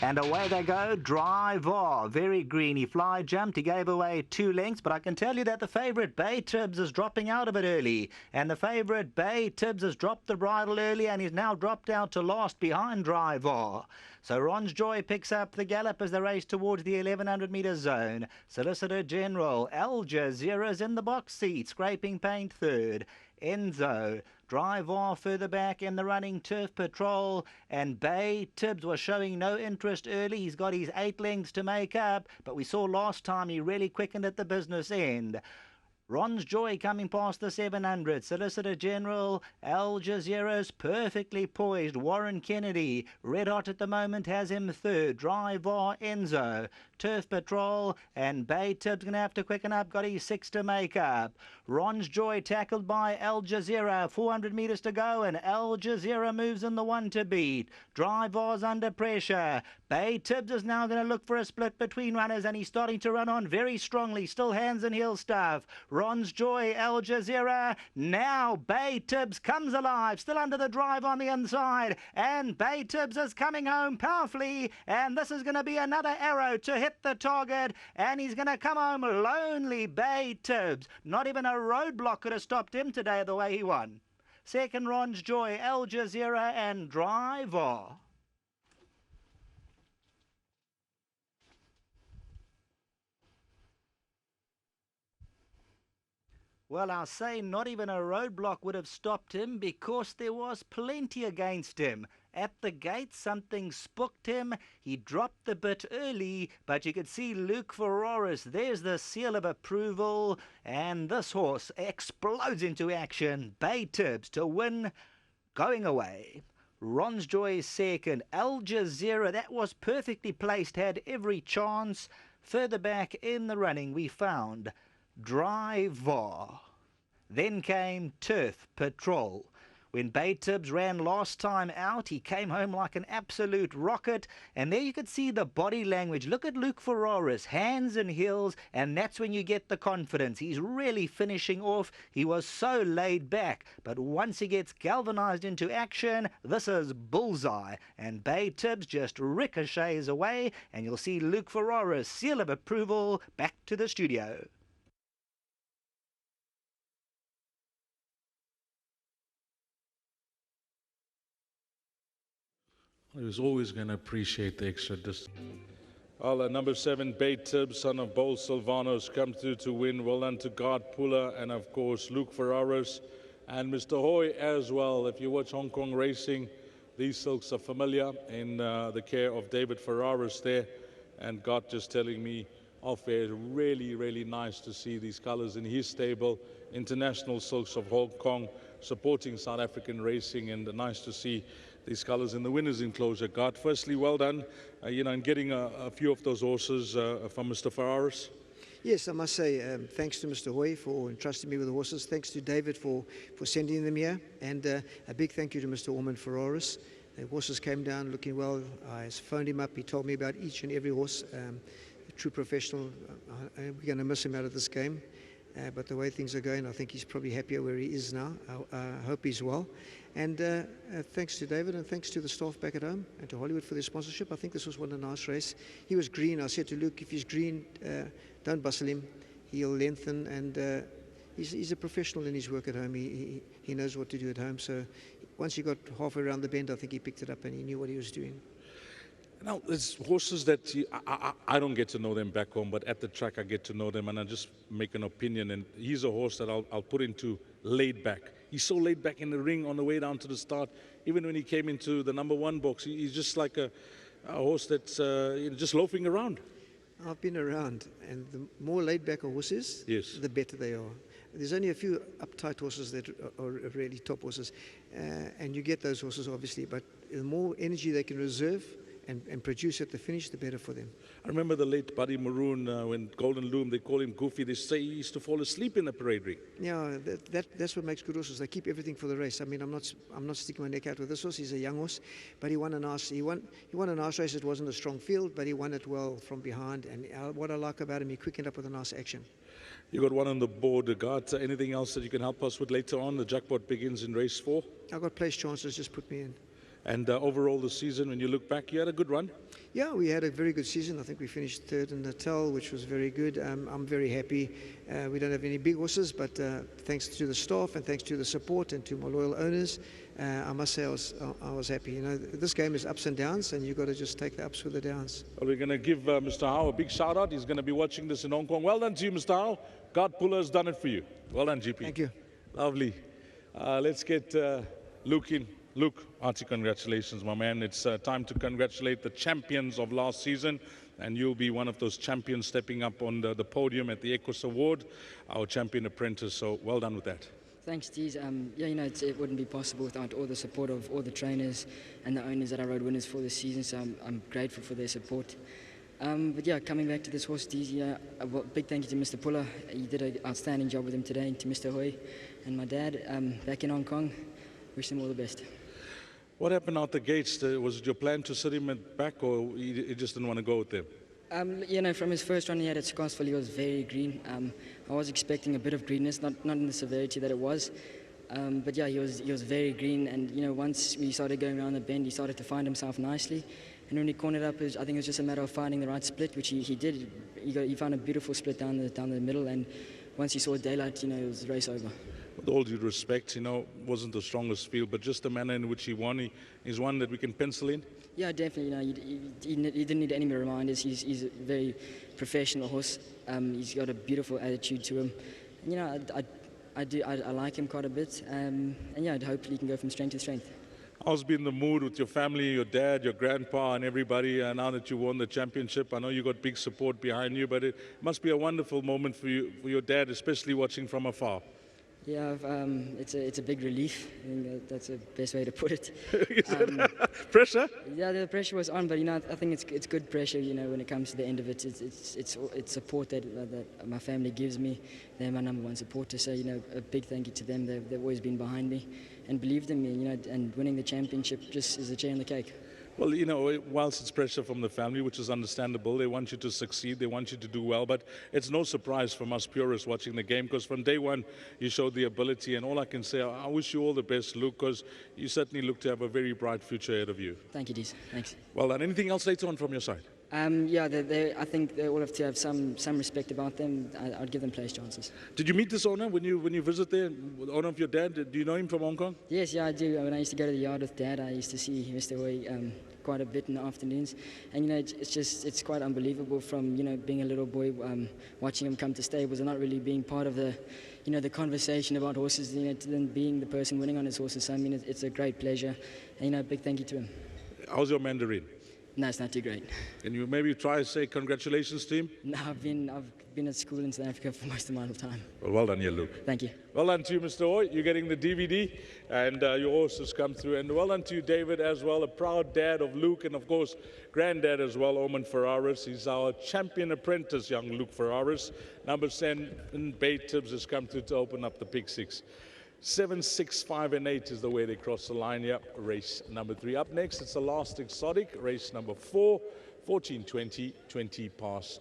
And away they go, Driver, very green. He fly jumped, he gave away 2 lengths, but I can tell you that the favourite Bay TIBBS is dropping out of it early. And the favourite Bay TIBBS has dropped the bridle early and he's now dropped out to last behind Driver. So Ron's Joy picks up the gallop as they race towards the 1100 metre zone. Solicitor General, Al Jazeera's in the box seat, scraping paint third. Enzo, Driver further back in the running, Turf Patrol, and Bay TIBBS was showing no interest early. He's got his 8 lengths to make up, but we saw last time he really quickened at the business end. Ron's Joy coming past the 700. Solicitor General, Al Jazeera's perfectly poised. Warren Kennedy, red hot at the moment, has him third. Driver, Enzo, Turf Patrol, and Bay TIBBS going to have to quicken up. Got his 6 to make up. Ron's Joy tackled by Al Jazeera. 400 metres to go, and Al Jazeera moves in the 1 to beat. Driver's under pressure. Bay TIBBS is now going to look for a split between runners, and he's starting to run on very strongly. Still hands and heel stuff. Ron's Joy, Al Jazeera. Now Bay TIBBS comes alive, still under the drive on the inside, and Bay TIBBS is coming home powerfully, and this is going to be another arrow to hit the target, and he's going to come home lonely. Bay TIBBS, not even a roadblock could have stopped him today the way he won. Second, Ron's Joy, Al Jazeera, and Driver. Well, I'll say not even a roadblock would have stopped him because there was plenty against him. At the gate, something spooked him. He dropped the bit early, but you could see Luke Ferraris. There's the seal of approval, and this horse explodes into action. Bay TIBBS to win, going away. Ron's Joy second. Al Jazeera, that was perfectly placed, had every chance. Further back in the running, we found Driver. Then came Turf Patrol. When Bay TIBBS ran last time out, he came home like an absolute rocket. And there you could see the body language. Look at Luke Ferraris, hands and heels, and that's when you get the confidence. He's really finishing off. He was so laid back. But once he gets galvanized into action, this is bullseye. And Bay TIBBS just ricochets away, and you'll see Luke Ferraris, seal of approval, back to the studio. He was always going to appreciate the extra distance. Well, number 7, Bay TIBBS, son of Bold Silvanos, come through to win. Well done to Guard Puller and, of course, Luke Ferraris and Mr. Hoy as well. If you watch Hong Kong racing, these silks are familiar in the care of David Ferraris there. And God just telling me off air, really, really nice to see these colors in his stable. International silks of Hong Kong supporting South African racing, and nice to see these colors in the winner's enclosure. God, firstly, well done, in getting a few of those horses from Mr. Ferraris. Yes, I must say thanks to Mr. Hoy for entrusting me with the horses. Thanks to David for sending them here. And a big thank you to Mr. Orman Ferraris. The horses came down looking well. I phoned him up. He told me about each and every horse. A true professional. We're going to miss him out of this game. But the way things are going, I think he's probably happier where he is now. I hope he's well. And thanks to David and thanks to the staff back at home and to Hollywood for their sponsorship. I think this was one a nice race. He was green. I said to Luke, if he's green, don't bustle him. He'll lengthen, and he's a professional in his work at home. He knows what to do at home. So once he got halfway around the bend, I think he picked it up and he knew what he was doing. Now, there's horses that I don't get to know them back home, but at the track I get to know them, and I just make an opinion. And he's a horse that I'll put into laid back. He's so laid back in the ring on the way down to the start. Even when he came into the number 1 box, he's just like a horse that's just loafing around. I've been around, and the more laid back a horse is, yes, the better they are. There's only a few uptight horses that are really top horses, and you get those horses obviously, but the more energy they can reserve and produce at the finish, the better for them. I remember the late Buddy Maroon, when Golden Loom, they call him Goofy. They say he used to fall asleep in the parade ring. Yeah, that's what makes good horses. They keep everything for the race. I mean, I'm not sticking my neck out with this horse. He's a young horse, but he won a nice race. It wasn't a strong field, but he won it well from behind. And what I like about him, he quickened up with a nice action. You got one on the board, God. Anything else that you can help us with later on? The jackpot begins in race 4. I've got place chances. Just put me in. And overall the season, when you look back, you had a good run. Yeah, we had a very good season. I think we finished third in Natal, which was very good. I'm very happy. We don't have any big horses, but thanks to the staff and thanks to the support and to my loyal owners, I must say I was happy. You know, this game is ups and downs, and you've got to just take the ups with the downs. Well, we're going to give Mr. Howe a big shout out. He's going to be watching this in Hong Kong. Well done to you, Mr. Howe. God Puller has done it for you. Well done, GP. Thank you. Lovely. Let's get Luke in. Luke, hearty congratulations, my man. It's time to congratulate the champions of last season, and you'll be one of those champions stepping up on the podium at the Equus Award, our champion apprentice. So well done with that. Thanks, Dees. Yeah, you know, it wouldn't be possible without all the support of all the trainers and the owners that I rode winners for this season, so I'm grateful for their support. But yeah, coming back to this horse, Dees, yeah, big thank you to Mr. Puller. He did an outstanding job with him today, and to Mr. Hoy and my dad back in Hong Kong. Wish them all the best. What happened out the gates? Was it your plan to sit him at back, or you just didn't want to go with them? You know, from his first run he had at Scottsville, he was very green. I was expecting a bit of greenness, not in the severity that it was. But yeah, he was very green, and you know, once we started going around the bend, he started to find himself nicely. And when he cornered up, I think it was just a matter of finding the right split, which he did. He found a beautiful split down the middle, and once he saw daylight, you know, it was the race over. With all due respect, you know, wasn't the strongest field, but just the manner in which he won, he's one that we can pencil in. Yeah, definitely. You know, he didn't need any reminders. He's a very professional horse. He's got a beautiful attitude to him. And, you know, I like him quite a bit. And yeah, hopefully he can go from strength to strength. How's been the mood with your family, your dad, your grandpa, and everybody now that you won the championship? I know you got big support behind you, but it must be a wonderful moment for you, for your dad, especially watching from afar. Yeah, it's a big relief. I think that's the best way to put it. Pressure? Yeah, the pressure was on, but you know, I think it's good pressure. You know, when it comes to the end of it, it's support that my family gives me. They're my number one supporter. So you know, a big thank you to them. They've always been behind me and believed in me. You know, and winning the championship just is a cherry on the cake. Well, you know, whilst it's pressure from the family, which is understandable, they want you to succeed, they want you to do well, but it's no surprise from us purists watching the game, because from day one, you showed the ability, and all I can say, I wish you all the best, Luke, because you certainly look to have a very bright future ahead of you. Thank you, Dees. Thanks. Well, and anything else later on from your side? Yeah, I think they all have to have some respect about them. I'd give them place chances. Did you meet this owner when you visit there, the owner of your dad? Do you know him from Hong Kong? Yes, yeah, I do. When I used to go to the yard with Dad, I used to see Mr. Hoy quite a bit in the afternoons, and you know, it's quite unbelievable from, you know, being a little boy, watching him come to stables and not really being part of the, you know, the conversation about horses, you know, to then being the person winning on his horses. So I mean, it's a great pleasure, and you know, big thank you to him. How's your Mandarin? No, it's not too great. Can you maybe try to say congratulations to him? No, I've been at school in South Africa for most of my time. Well done, Luke. Thank you. Well done to you, Mr. Hoy. You're getting the DVD, and your horse has come through. And well done to you, David, as well, a proud dad of Luke, and of course, granddad as well, Oman Ferraris. He's our champion apprentice, young Luke Ferraris. Number 7, Bay TIBBS, has come through to open up the Pick 6. 7, 6, 5, and 8 is the way they cross the line. Yep, race number 3. Up next, it's the last exotic, race number 4, 14:20, 20 past